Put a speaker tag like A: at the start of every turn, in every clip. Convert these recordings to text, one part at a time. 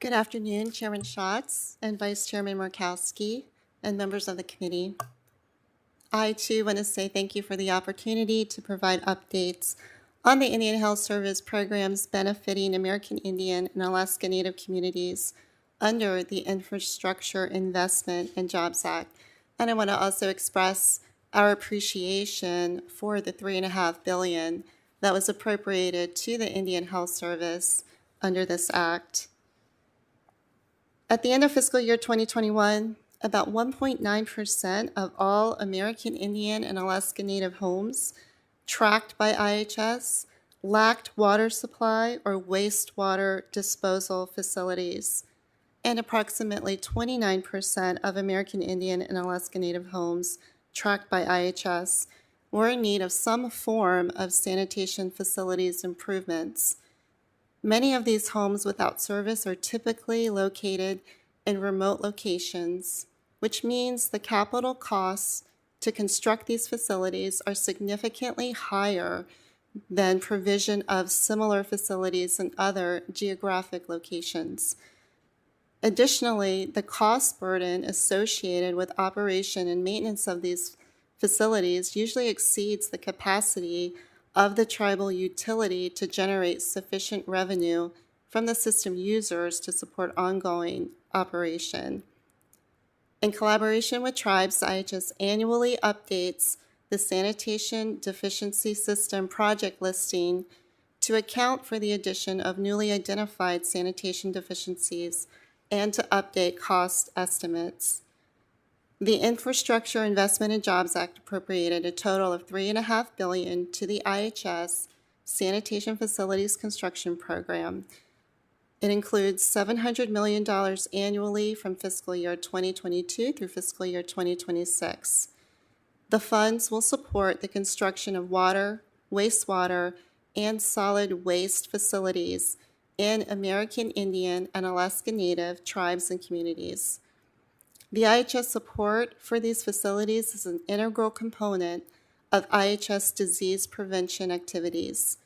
A: Good afternoon, Chairman Schatz and Vice Chairman Murkowski and members of the committee. I, too, want to say thank you for the opportunity to provide updates on the Indian Health Service programs benefiting American Indian and Alaska Native communities under the Infrastructure Investment and Jobs Act. And I want to also express our appreciation for the $3.5 billion that was appropriated to the Indian Health Service under this act. At the end of fiscal year 2021, about 1.9% of all American Indian and Alaska Native homes tracked by IHS lacked water supply or wastewater disposal facilities, and approximately 29% of American Indian and Alaska Native homes tracked by IHS were in need of some form of sanitation facilities improvements. Many of these homes without service are typically located in remote locations, which means the capital costs to construct these facilities are significantly higher than provision of similar facilities in other geographic locations. Additionally, the cost burden associated with operation and maintenance of these facilities usually exceeds the capacity of the tribal utility to generate sufficient revenue from the system users to support ongoing operation. In collaboration with tribes, IHS annually updates the Sanitation Deficiency System project listing to account for the addition of newly identified sanitation deficiencies and to update cost estimates. The Infrastructure Investment and Jobs Act appropriated a total of $3.5 billion to the IHS Sanitation Facilities Construction Program. It includes $700 million annually from fiscal year 2022 through fiscal year 2026. The funds will support the construction of water, wastewater, and solid waste facilities in American Indian and Alaska Native tribes and communities. The IHS support for these facilities is an integral component of IHS disease prevention activities.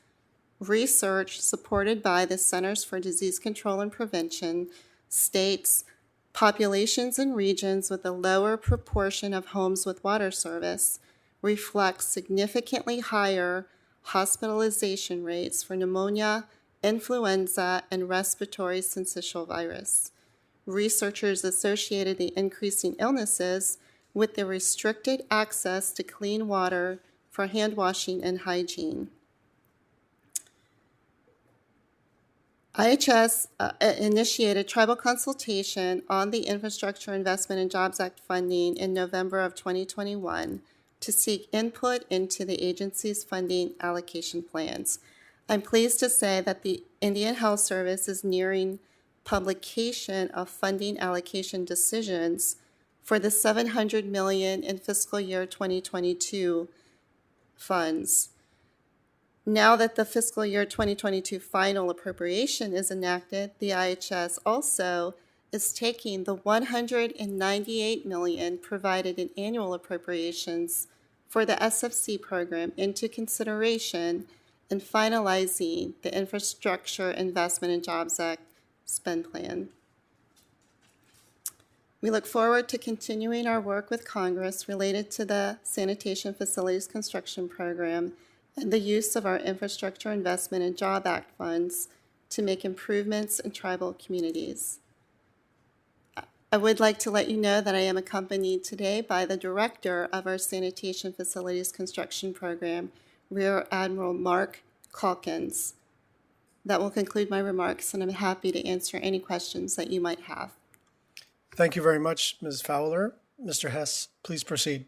A: Research supported by the Centers for Disease Control and Prevention states populations in regions with a lower proportion of homes with water service reflect significantly higher hospitalization rates for pneumonia, influenza, and respiratory syncytial virus. Researchers associated the increasing illnesses with the restricted access to clean water for hand washing and hygiene. IHS initiated tribal consultation on the Infrastructure Investment and Jobs Act funding in November of 2021 to seek input into the agency's funding allocation plans. I'm pleased to say that the Indian Health Service is nearing publication of funding allocation decisions for the $700 million in fiscal year 2022 funds. Now that the fiscal year 2022 final appropriation is enacted, the IHS also is taking the $198 million provided in annual appropriations for the SFC program into consideration in finalizing the Infrastructure Investment and Jobs Act spend plan. We look forward to continuing our work with Congress related to the Sanitation Facilities Construction Program and the use of our Infrastructure Investment and Job Act funds to make improvements in tribal communities. I would like to let you know that I am accompanied today by the director of our Sanitation Facilities Construction Program, Rear Admiral Mark Calkins. That will conclude my remarks, and I'm happy to answer any questions that you might have.
B: Thank you very much, Ms. Fowler. Mr. Hess, please proceed.